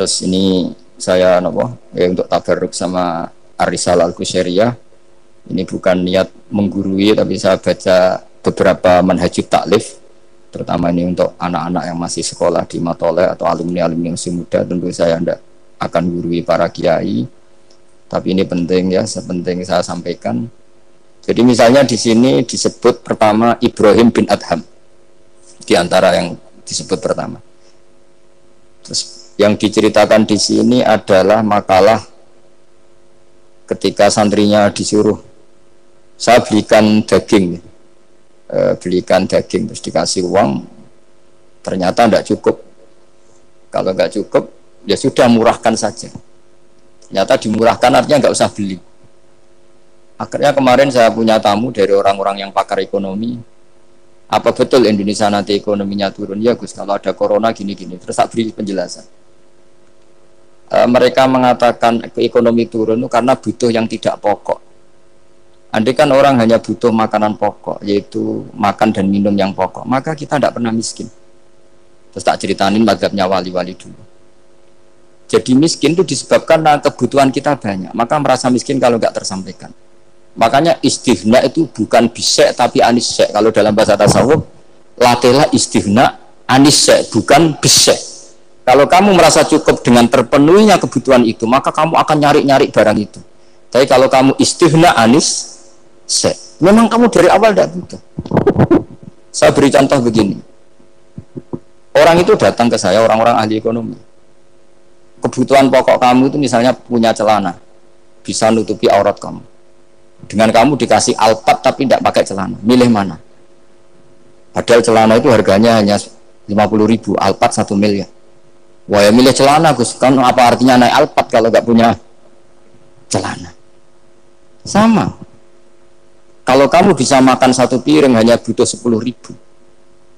Terus ini saya untuk tabarruk sama Ar-Risalah Al-Qusairiyah. Ini bukan niat menggurui, tapi saya baca beberapa manhajut taklif, terutama ini untuk anak-anak yang masih sekolah di Matoleh atau alumni-alumni yang masih muda. Tentu saya tidak akan gurui para kiai, tapi ini penting ya, sepenting saya sampaikan. Jadi misalnya di sini disebut pertama Ibrahim bin Adham, di antara yang disebut pertama. Terus yang diceritakan di sini adalah makalah ketika santrinya disuruh, saya belikan daging, terus dikasih uang, ternyata tidak cukup. Kalau nggak cukup, ya sudah murahkan saja. Ternyata dimurahkan artinya nggak usah beli. Akhirnya kemarin saya punya tamu dari orang-orang yang pakar ekonomi. Apa betul Indonesia nanti ekonominya turun? Ya Gus, kalau ada corona gini-gini. Terus tak beri penjelasan. Mereka mengatakan ekonomi turun itu karena butuh yang tidak pokok. Andai kan orang hanya butuh makanan pokok, yaitu makan dan minum yang pokok, maka kita tidak pernah miskin. Terus tak ceritanin mazhabnya wali-wali dulu. Jadi miskin itu disebabkan karena kebutuhan kita banyak, maka merasa miskin kalau nggak tersampaikan. Makanya istighna itu bukan bisek tapi anisek. Kalau dalam bahasa tasawuf, latihlah istighna anisek, bukan bisek. Kalau kamu merasa cukup dengan terpenuhinya kebutuhan itu, maka kamu akan nyari-nyari barang itu. Tapi kalau kamu istighna anisek, memang kamu dari awal tidak butuh. Saya beri contoh begini. Orang itu datang ke saya, orang-orang ahli ekonomi. Kebutuhan pokok kamu itu misalnya punya celana, bisa nutupi aurat kamu. Dengan kamu dikasih Alphard tapi tidak pakai celana, milih mana? Padahal celana itu harganya hanya 50.000, Alphard 1 miliar. Wah ya milih celana Gus, kan apa artinya naik Alphard kalau nggak punya celana? Sama. Kalau kamu bisa makan 1 piring hanya butuh 10.000,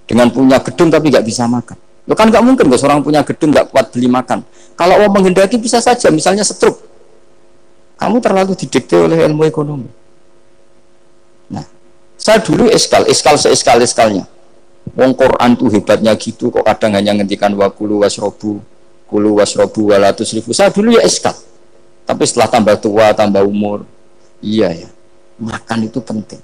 dengan punya gedung tapi nggak bisa makan. Lo kan nggak mungkin Gus, orang punya gedung nggak kuat beli makan. Kalau mau menghendaki bisa saja, misalnya stroke. Kamu terlalu didikte oleh ilmu ekonomi. Nah, saya dulu eskal seeskalnya. Wong Quran tuh hebatnya gitu, kok kadang hanya ngendikan kulu wasrobu walatus ribu. Saya dulu ya eskal. Tapi setelah tambah tua, tambah umur, iya ya, makan itu penting.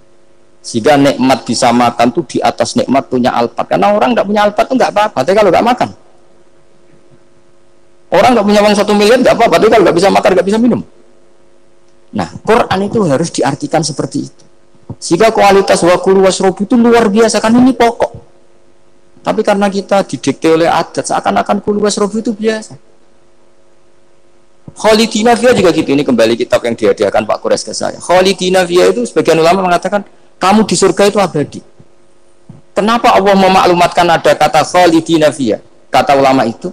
Sehingga nikmat bisa makan tuh di atas nikmat punya Alphard. Karena orang nggak punya Alphard tuh nggak apa-apa, tapi kalau nggak makan. Orang nggak punya uang 1 miliar nggak apa-apa, tapi kalau nggak bisa makan, nggak bisa minum. Nah, Quran itu harus diartikan seperti itu. Sehingga kualitas wakulu wasrobu itu luar biasa, kan ini pokok. Tapi karena kita didikte oleh adat, seakan-akan kulu wasrobu itu biasa. Khalidina Fiyah juga gitu, ini kembali kitab yang dihadiahkan Pak Kures ke saya. Khalidina Fiyah itu sebagian ulama mengatakan, kamu di surga itu abadi. Kenapa Allah memaklumatkan ada kata Khalidina Fiyah? Kata ulama itu,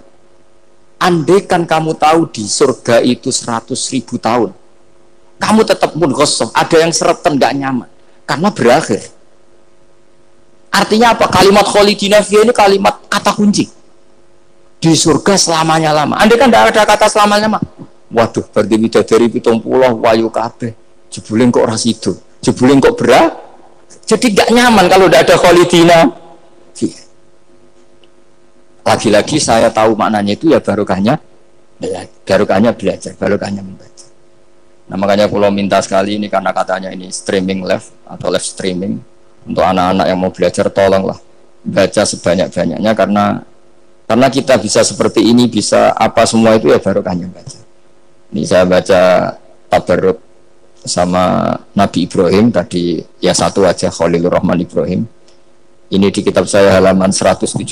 andaikan kamu tahu di surga itu 100.000 tahun, kamu tetap munghassoh, ada yang seretan nggak nyaman karena berakhir. Artinya apa? Kalimat khalidina fiyah ini kalimat kata kunci di surga selamanya lama. Andai kan tidak ada kata selamanya lama, waduh berarti bidadari 70 wayu kabeh jebulin kok ras itu, jebulin kok berat, jadi nggak nyaman kalau tidak ada khalidina fiyah. Lagi-lagi saya tahu maknanya itu ya barokahnya belajar, barokahnya membaca. Nah makanya kalau minta sekali ini karena katanya ini streaming live atau live streaming, untuk anak-anak yang mau belajar tolonglah baca sebanyak-banyaknya, karena kita bisa seperti ini, bisa apa semua itu ya barokahnya baca. Ini saya baca tabarruk sama Nabi Ibrahim tadi, ya satu aja, Khalilur Rahman Ibrahim. Ini di kitab saya halaman 170,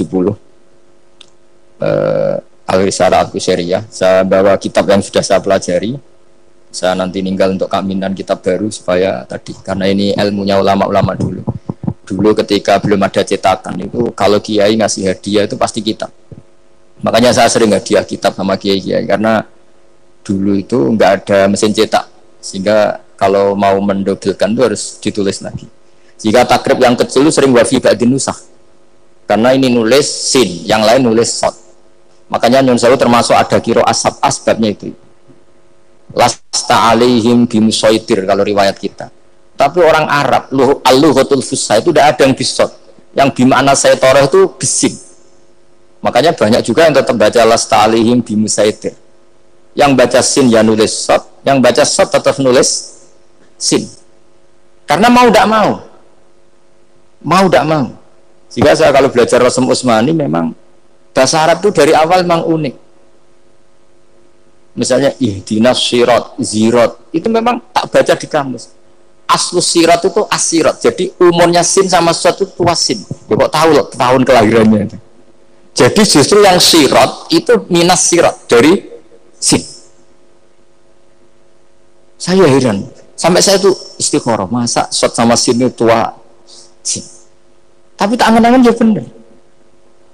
Al-Risalah Al-Qusairiyah. Saya bawa kitab yang sudah saya pelajari. Saya nanti ninggal untuk kaminan kitab baru supaya tadi, karena ini ilmunya ulama-ulama dulu ketika belum ada cetakan itu, kalau kiai ngasih hadiah itu pasti kitab. Makanya saya sering hadiah kitab sama kiai-kiai, karena dulu itu nggak ada mesin cetak, sehingga kalau mau mendobelkan itu harus ditulis lagi. Jika takrib yang kecil itu sering wafi ba'din nusakh, karena ini nulis sin, yang lain nulis sod. Makanya Nyun Sewu termasuk ada kiro asbabnya itu. Lasta alaihim bimusaitir kalau riwayat kita. Tapi orang Arab, al-lughatul fusha itu tidak ada yang bisot. Yang bimana saya toreh itu bising. Makanya banyak juga yang tetap baca lasta alihim bimusaitir. Yang baca sin ya nulis sod, yang baca sod tetap nulis sin. Karena mau tidak mau. Mau tidak mau. Sehingga saya kalau belajar Rasm Utsmani memang bahasa Arab itu dari awal memang unik. Misalnya ihdinas sirat, zirat, itu memang tak baca di kamus. Aslus sirat itu asirat. Jadi umurnya sin sama sod itu tuasin. Ya kok tahu loh tahun kelahirannya. Jadi justru yang sirat itu minas sirat dari sin. Saya heran. Sampai saya tuh istikharah, masa sod sama sin itu tua sin. Tapi tak angan-angan ya benar.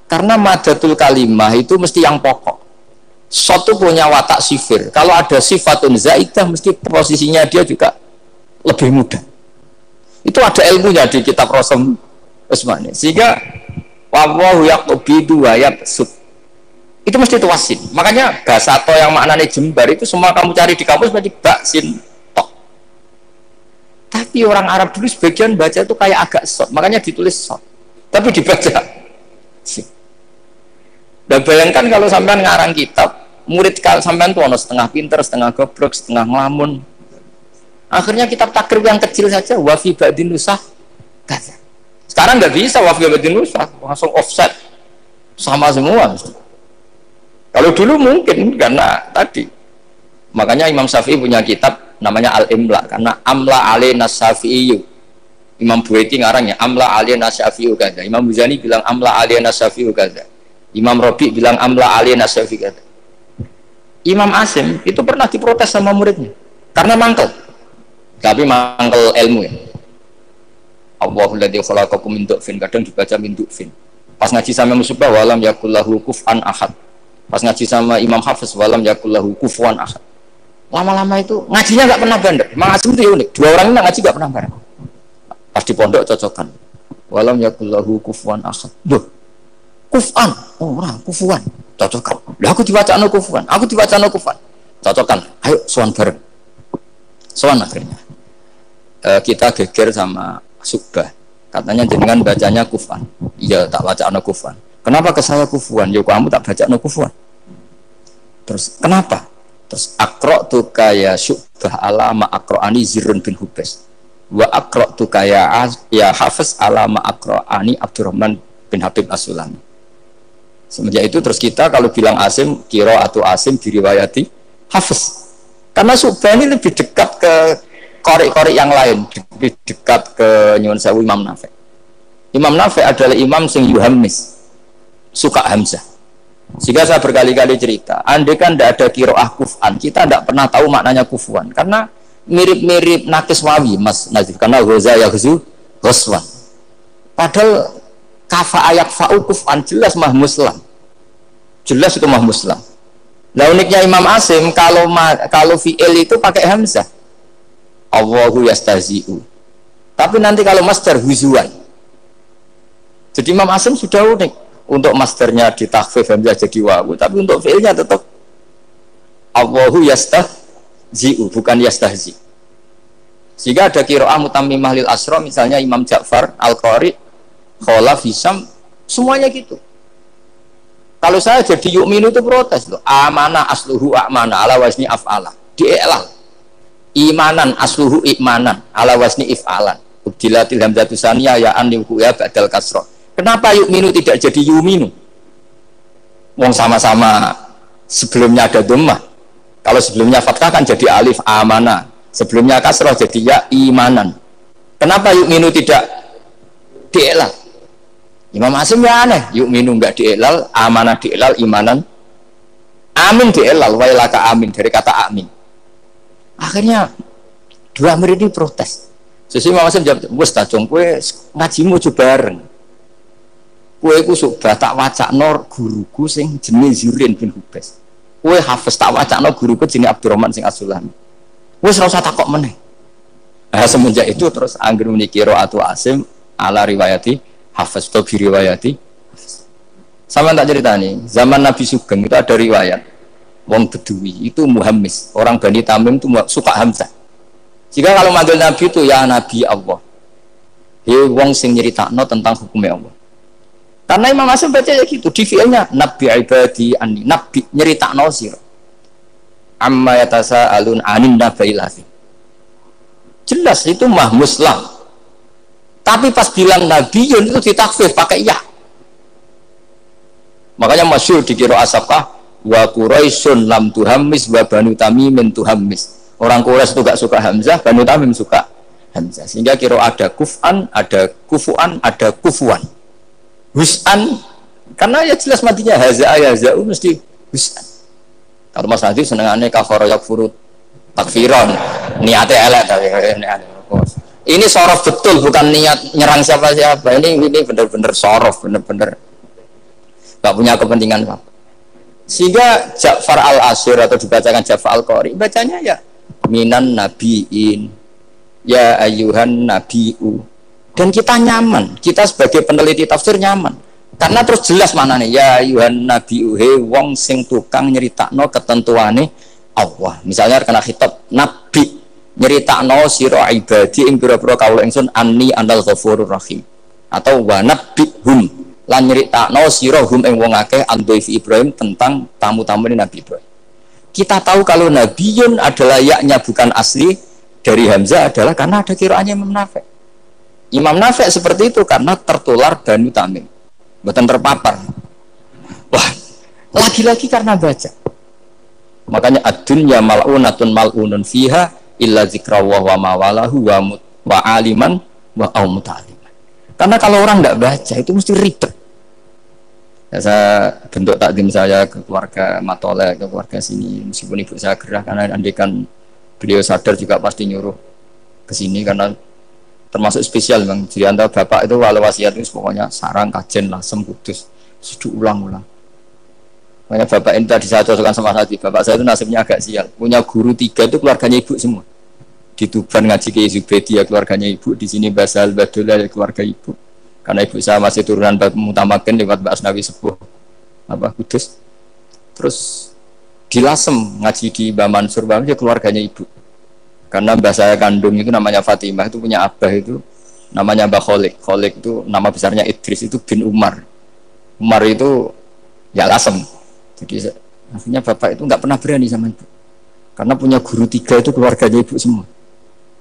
Karena madatul kalimah itu mesti yang pokok. Sod itu punya watak sifir. Kalau ada sifatun zaidah mesti posisinya dia juga lebih mudah. Itu ada ilmunya di kitab Rasm Utsmani. Sehingga wallahu yaqbidu wa yabsut. Itu mesti tuasin. Makanya bahasa to yang maknanya jembar itu semua kamu cari di kampus berarti baksin tok. Tapi orang Arab dulu sebagian baca itu kayak agak sod. Makanya ditulis sod. Tapi dibaca sin. Dan bayangkan kalau sampean ngarang kitab, murid sampean tuh ono setengah pinter, setengah goblok, setengah ngelamun. Akhirnya kitab takrib yang kecil saja wafi ba'din nusah kata. Sekarang nggak bisa wafi ba'din nusah, langsung offset sama semua. Kalau dulu mungkin karena tadi. Makanya Imam Syafi'i punya kitab namanya Al-Imla karena amla alaina Syafi'i. Imam Buaiti ngarangnya amla alaina Syafi'i kaza. Imam Muzani bilang amla alaina Syafi'i kaza. Imam Rabi bilang amla alaina Syafi'i kaza. Imam Asim itu pernah diprotes sama muridnya karena mangkel. Tapi mangkel ilmu ya. Allahul ladzi khalaqakum min du'fin, kadang dibaca min du'fin. Pas ngaji sama Musybah walam yakul lahu kufuwan ahad. Pas ngaji sama Imam Hafiz walam yakul lahu kufuwan ahad. Lama-lama itu ngajinya nggak pernah bandar. Imam Asim itu unik. Dua orang ini ngaji nggak pernah bareng. Pas di pondok cocokan. Walam yakul lahu kufuwan ahad. Duh. Kufan, orang kufuan, cocokan. Lah aku dibaca no kufuan, aku dibaca no kufuan, cocokan. Ayo sowan bareng. Sowan akhirnya. Kita geger sama Subah. Katanya jenengan bacanya kufan. Iya tak baca no kufan. Kenapa ke saya kufuan? Ya kamu tak baca no kufan. Terus kenapa? Terus akro tu kaya Subah alama akroani Zirun bin Hubes. Wa akro tu kaya ya Hafiz alama akroani Abdurrahman bin Habib As-Sulami. Semenjak itu terus kita kalau bilang Asim, kiro atau Asim diriwayati Hafiz. Karena Subah ini lebih dekat ke korek-korek yang lain, lebih dekat ke Nyuwun Sewu Imam Nafi'. Imam Nafi' adalah imam sing yuhammis, suka hamzah. Sehingga saya berkali-kali cerita, andai kan tidak ada kiroah kufan, kita tidak pernah tahu maknanya kufuan. Karena mirip-mirip nakis wawi, Mas Nazif. Karena ghoza ya ghuzu, ghoswan. Padahal kafa ayak fa'u kufan jelas mah muslam, jelas itu mah muslam. Nah uniknya Imam Asim kalau fi'il itu pakai hamzah, Allahu yastahzi'u. Tapi nanti kalau master huzuan. Jadi Imam Asim sudah unik. Untuk masternya ditakhfif hamzah jadi wawu, tapi untuk fi'ilnya tetap Allahu yastahzi'u, bukan yastahzi. Sehingga ada qiraah mutammimah lil asra, misalnya Imam Ja'far Al-Qari, Khalaf, Hisam, semuanya gitu. Kalau saya jadi yu'minu itu protes loh. Amana asluhu a'mana ala wazni af'ala. Di'elal. Imanan asluhu i'manan ala wazni if'alan. Ubdilatil hamzatu saniyah ya an ya ba'dal kasra. Kenapa yu'minu tidak jadi yu'minu? Wong sama-sama sebelumnya ada dhammah. Kalau sebelumnya fathah kan jadi alif amana. Sebelumnya kasrah jadi ya imanan. Kenapa yu'minu tidak di'elal? Imam Asim ya aneh, yu'minu enggak di'elal, amanah di'elal, imanan amin di'elal, wailaka amin, dari kata amin. Akhirnya dua murid ini protes. Sesuai Imam Asim jawab, wes tajong kue ngajimu coba bareng. Kue ku sudah tak wacakno guruku sing jenis Zirin bin Hubes. Kue Hafiz tak wacakno guruku jenis Abdurrahman sing As-Sulami. Wes ora usah takok meneh. Nah, semenjak itu terus angger muni qiraatu Asim ala riwayati Hafiz atau diriwayati. Sama tak cerita nih, zaman Nabi Sugeng itu ada riwayat wong Bedui itu muhammis, orang Bani Tamim itu suka hamzah. Jika kalau manggil Nabi itu ya Nabi Allah, he wong sing nyeritakno tentang hukumnya Allah. Karena Imam Asy'ari baca ya gitu, di fi'ilnya nabi ibadi anni, nabi nyeritakno sira. Amma yatasaalun anin nabailahi. Jelas itu mah muslam. Tapi pas bilang nabiyun itu ditakfif pakai ya. Makanya masyhur di qiraah Asafah wa Quraisyun lam tuhammis wa Banu Tamim tuhammis. Orang Quraisy itu gak suka Hamzah, Banu Tamim suka Hamzah. Sehingga qiraah ada kuf'an, ada kufu'an, ada kufuan. Hus'an, karena ya jelas matinya haza yaza'u mesti hus'an. Kalau Mas Hadi senengannya kafara yakfurut takfiron, niatnya elek tapi ini sorof betul, bukan niat nyerang siapa-siapa. Ini benar-benar sorof, benar-benar gak punya kepentingan apa. Sehingga Ja'far al-Asyir atau dibacakan Ja'far al-Qari bacanya ya minan nabiin ya ayyuhan nabiu. Dan kita nyaman, kita sebagai peneliti tafsir nyaman, karena terus jelas mana nih ya ayyuhan nabiu he wong sing tukang nyeritakno ketentuane Allah. Misalnya kena khitab nabi nyeritakno sira ibadi ing pira-pira kawula ingsun anni anal ghafurur rahim, atau wa nabbihum lan nyeritakno sira hum ing wong akeh andhaif Ibrahim tentang tamu-tamu Nabi Ibrahim. Kita tahu kalau nabiyun adalah yaknya bukan asli dari Hamzah adalah karena ada qiraatnya Imam Nafi'. Imam Nafi' seperti itu karena tertular Banu Tamim, bukan terpapar. Wah, lagi-lagi karena baca. Makanya ad-dunya mal'unatun mal'unun fiha illa zikrawah wa mawalahu wa aliman wa muta'aliman. Karena kalau orang tidak baca itu mesti ribet. Ya, saya bentuk takdim saya ke keluarga Matole, ke keluarga sini, meskipun ibu saya gerah karena andikan beliau sadar juga pasti nyuruh ke sini karena termasuk spesial bang. Jadi antara bapak itu walau wasiat itu pokoknya sarang kajen lah sempudus sudah ulang-ulang. Makanya bapak ini tadi saya cocokkan sama Hadi. Bapak saya itu nasibnya agak sial, punya guru 3 itu keluarganya ibu semua. Di Tuban ngaji ke Zubedi ya keluarganya ibu, di sini Basal Badullah ya keluarga ibu. Karena ibu saya masih turunan Mutamakin lewat Mbak Asnawi Sepuh apa Kudus. Terus di Lasem ngaji di Mbak Mansur ya keluarganya ibu. Karena mbah saya kandung itu namanya Fatimah, itu punya abah itu namanya Mbah Kholik. Kholik itu nama besarnya Idris, itu bin Umar. Umar itu ya Lasem. Jadi akhirnya bapak itu nggak pernah berani sama ibu. Karena punya guru 3 itu keluarganya ibu semua.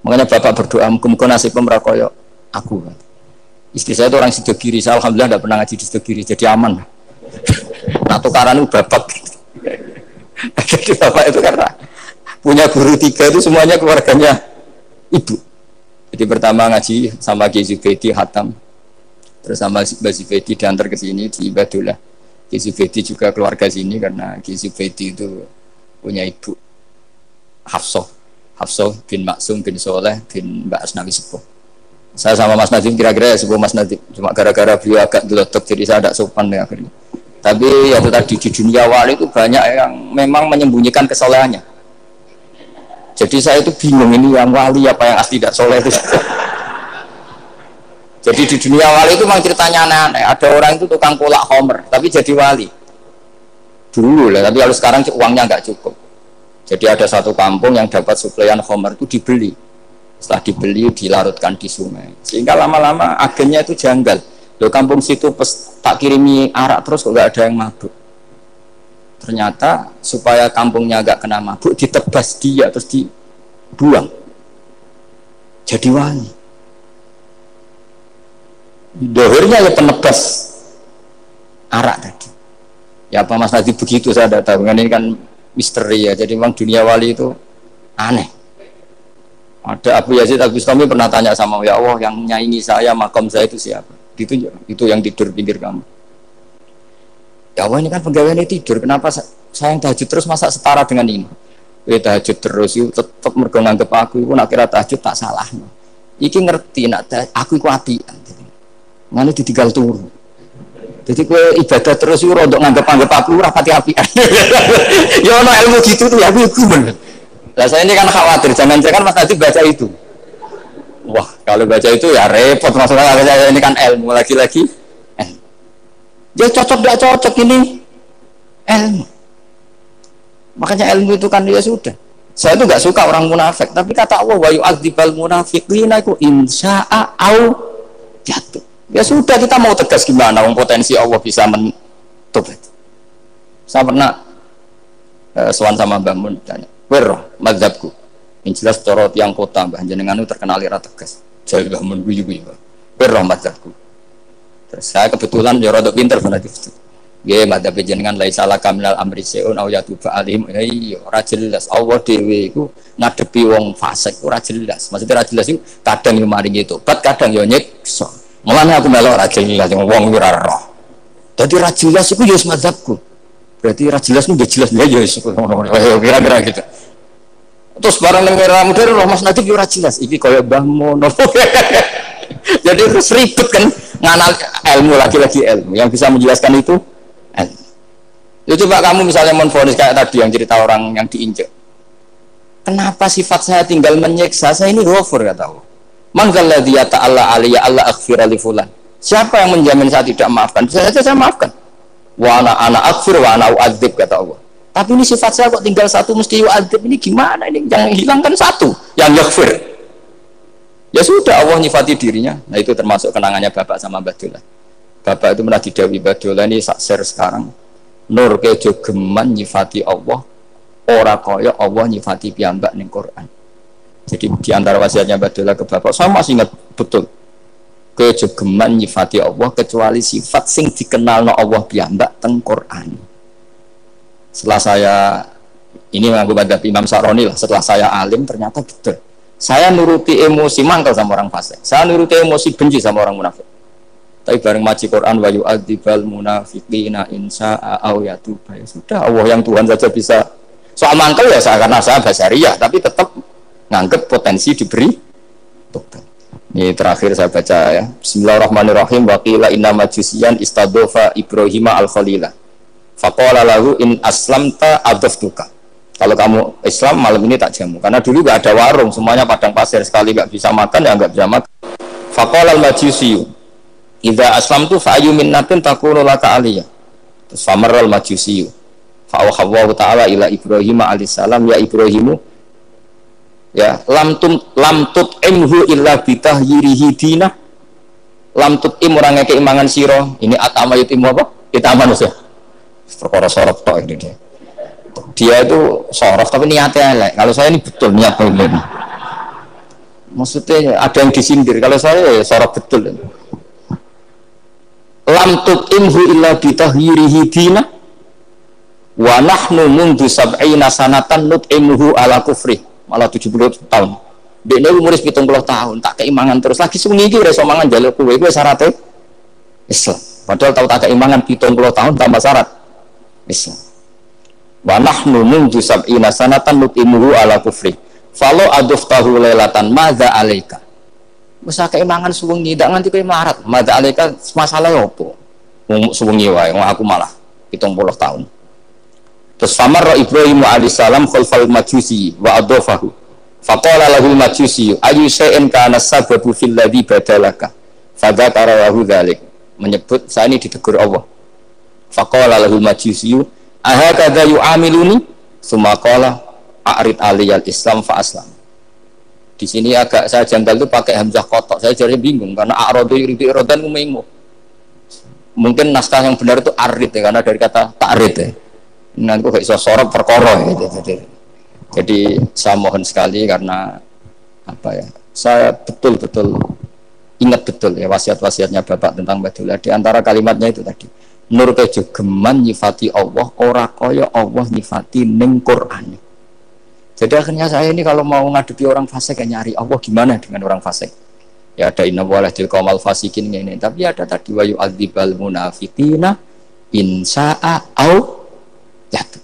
Makanya bapak berdoa muga-muga nasib pemrakoyo aku. Istri saya itu orang Sidogiri, saya alhamdulillah tidak pernah ngaji di Sidogiri, jadi aman. Nah tukaran itu bapak. Jadi bapak itu karena punya guru 3 itu semuanya keluarganya ibu. Jadi pertama ngaji sama Ki Zubedi Hatam, terus sama Mbak Zubedi diantar ke sini di Badullah. Ki Zubedi juga keluarga sini karena Ki Zubedi itu punya ibu Hafsah bin Maksum bin Soleh bin Mbak Asnawi Sepuh. Saya sama Mas Nadim kira-kira ya sepuh Mas Nadim, cuma gara-gara beliau agak gelotok jadi saya tidak sopan ya akhirnya. Tapi ya itu tadi di dunia wali itu banyak yang memang menyembunyikan kesolehannya. Jadi saya itu bingung ini yang wali apa yang asli tidak soleh itu. Jadi di dunia wali itu memang ceritanya aneh-aneh. Ada orang itu tukang kolak homer tapi jadi wali dulu lah, tapi kalau sekarang uangnya nggak cukup. Jadi ada satu kampung yang dapat suplaian homer itu dibeli. Setelah dibeli dilarutkan di sungai. Sehingga lama-lama agennya itu janggal. Loh kampung situ tak kirimi arak terus kok nggak ada yang mabuk. Ternyata supaya kampungnya nggak kena mabuk ditebas dia terus dibuang. Jadi wali. Dohirnya ya penebas arak tadi. Ya apa Mas Nadi begitu saya tidak tahu. Ini kan misteri ya. Jadi memang dunia wali itu aneh. Ada Abu Yazid Al-Bustami pernah tanya sama ya Allah yang nyaingi saya makom saya itu siapa? Itu yang tidur pinggir kamu. Ya Allah ini kan pegawainya tidur. Kenapa saya yang tahajud terus masa setara dengan ini? Tahajud terus itu tetap mergo nganggep aku itu nak kira tahajud tak salah. Iki ngerti nak aku iku apian. Ngene ditinggal turu. Jadi kowe ibadah terus iku rodok nganggep aku ora pati apian. Ya ono ilmu gitu tuh ya aku bener. Lah saya ini kan khawatir jangan-jangan Mas Nadi baca itu. Wah, kalau baca itu ya repot maksudnya saya ini kan ilmu lagi-lagi. Ya cocok tidak cocok ini ilmu. Makanya ilmu itu kan ya sudah. Saya itu nggak suka orang munafik, tapi kata Allah wa yu'adzibal munafiqina iku insya'a au jatuh. Ya sudah, kita mau tegas gimana? Potensi Allah bisa mentobat. Saya pernah sowan sama Mbah Mun tanya, "Wer mazhabku?" Yang jelas cara tiang kota Mbah jenengan itu terkenal ira tegas. Jadi Mbah Mun guyu-guyu. "Wer mazhabku?" Terus saya kebetulan ya rada pinter berarti. Nggih, madzhab jenengan laisa laka minal amri seun au yatuba alim. Iya, ora jelas. Allah dhewe iku ngadepi wong fasik ora jelas. Maksudnya ora jelas iku kadang yo maringi tobat, kadang yo nyiksa. Mulane aku melok ora jelas wong ora roh. Dadi ora jelas iku yo madzhabku. Berarti ora jelas nu jelas ya kira-kira gitu. Terus barang ning era modern roh Mas Nadif ora jelas. Iki kaya Mbah Mono. Jadi terus ribet kan nganal ilmu lagi-lagi ilmu yang bisa menjelaskan itu. Ya coba kamu misalnya menfonis kayak tadi yang cerita orang yang diinjek. Kenapa sifat saya tinggal menyiksa? Saya ini ghafur kata Allah. Man dzalladzi yata'alla alayya alla aghfira li fulan. Siapa yang menjamin saya tidak maafkan? Saya maafkan. Wa ana aghfir wa ana u'adzib kata Allah. Tapi ini sifat saya kok tinggal satu mesti u'adzib. Ini gimana ini? Yang hilangkan satu, yang yaghfir. Ya sudah, Allah nyifati dirinya. Nah itu termasuk kenangannya Bapak sama Mbah Dola. Bapak itu pernah didhawuhi Mbah Dola ini sak share sekarang. Nur kejo geman nyifati Allah, ora kaya Allah nyifati piyambak ning Quran. Jadi di antara wasiatnya Mbah Dola ke Bapak, saya masih ingat betul. Kejo geman nyifati Allah kecuali sifat sing dikenalno Allah piyambak teng Quran. Setelah saya ini mengaku madzhab Imam Sa'roni lah, setelah saya alim ternyata betul. Saya nuruti emosi mangkel sama orang fasik. Saya nuruti emosi benci sama orang munafik. Tapi bareng maji Quran wa yu'adzibal munafiqina insya'a aw yatuba. Ya sudah, Allah yang Tuhan saja bisa. Soal mangkel ya saya karena saya basariyah, tapi tetap nganggep potensi diberi tobat. Ini terakhir saya baca ya. Bismillahirrahmanirrahim. Wa qila inna majusiyan istadofa Ibrahima al-Khalila. Faqala lahu in aslamta adaftuka. Kalau kamu Islam malam ini tak jamu. Karena dulu gak ada warung, semuanya padang pasir, sekali gak bisa makan ya gak bisa makan. Faqala al-majusiyu idza aslamtu fa ayyu minnatin takunu laka aliyah. Terus famarral majusiyu fa awha ta'ala ila Ibrahim alaihissalam ya Ibrahimu ya lam tut'imhu illa bitahyirihi dinah. Lam tut'im orang ngeke imangan sira. Ini atama yutimu apa? Kita aman ya. Perkara sorot tok ini dia. Dia itu sorot tapi niatnya elek. Kalau saya ini betul niat baik. Maksudnya ada yang disindir. Kalau saya ya sorot betul. Lam tut'imhu illa bitahyirihi dinah wa nahnu mundu sab'ina sanatan nut'imhu ala kufri. Malah 70 tahun dia umur 70 tahun tak keimangan terus lagi sungi iki ora iso mangan njaluk kowe syaratnya Islam padahal tahu tak keimangan 70 tahun tambah syarat Islam wa nahnu mundu sab'ina sanatan nut'imhu ala kufri falo aduftahu lailatan madza alaika. Masa keimangan suwengi ndak nganti kowe marat. Madza alaika masalah opo? Wong suwengi wae, wong aku malah 70 tahun. Terus famar Ibrahim alaihissalam khalfal majusi wa adhafahu. Faqala lahul majusi ayu shay'in kana sababu fil ladzi badalaka. Fadzakara lahu dzalik. Menyebut saya ini ditegur Allah. Faqala lahul majusi ahakadza yu'amiluni? Tsumma qala a'rid aliyal islam fa aslam. Di sini agak saya janggal itu pakai hamzah kotok. Saya jadi bingung karena a'radu yuridu iradan umaimu. Mungkin naskah yang benar itu arid ya, karena dari kata ta'rid ya. Nanti kok iso sorot perkara ya. Jadi saya mohon sekali karena apa ya? Saya betul-betul ingat betul ya wasiat-wasiatnya Bapak tentang Badullah. Di antara kalimatnya itu tadi. Nur kejo geman nyifati Allah ora kaya Allah nyifati ning Quran. Jadi akhirnya saya ini kalau mau ngadepi orang fasik kayak nyari Allah gimana dengan orang fasik. Ya ada inna walahil qaumal fasikin ini, tapi ada tadi wa yu'adzibal munafiqina insya'a au yatu.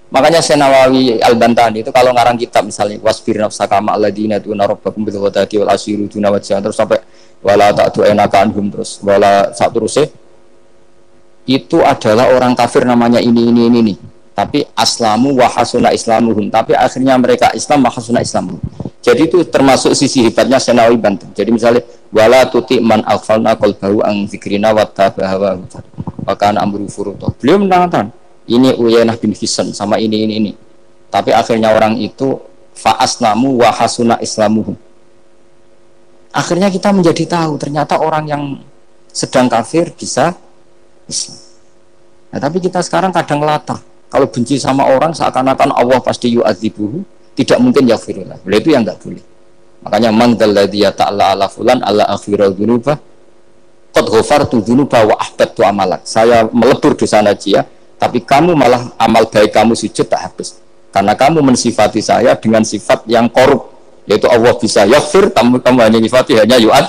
Makanya Senawawi Al-Bantani itu kalau ngarang kitab misalnya wasbir nafsaka ma'al ladzina tuna rabbakum bil ghadati wal asyiru duna wajhan terus sampai wala ta'tu enaka anhum terus wala saturuse itu adalah orang kafir namanya ini. Tapi aslamu wa hasuna islamuhum, tapi akhirnya mereka Islam wa hasuna islamuhum. Jadi itu termasuk sisi hebatnya Senawi Banten. Jadi misalnya wala tuti man aghfalna qalbahu an dzikrina wa tabaha wa kana amru furuta. Beliau menerangkan ini Uyainah bin Hisan sama ini. Tapi akhirnya orang itu fa aslamu wa hasuna islamuhum. Akhirnya kita menjadi tahu ternyata orang yang sedang kafir bisa Islam. Nah, tapi kita sekarang kadang latah. Kalau benci sama orang seakan-akan Allah pasti yu'adzibuhu, tidak mungkin yaghfirullah. Itu yang enggak boleh. Makanya man dzalladzi ta'ala ala fulan ala akhirul dzunuba qad ghafartu dzunuba wa ahbattu amalak. Saya melebur dosa najiyah, tapi kamu malah amal baik kamu sujud tak habis. Karena kamu mensifati saya dengan sifat yang korup, yaitu Allah bisa yaghfir, kamu hanya sifati hanya yu'ad.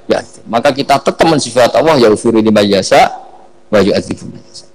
Ya, maka kita tetap mensifat Allah yaghfiru liman yasha wa yu'adzibu man yasha.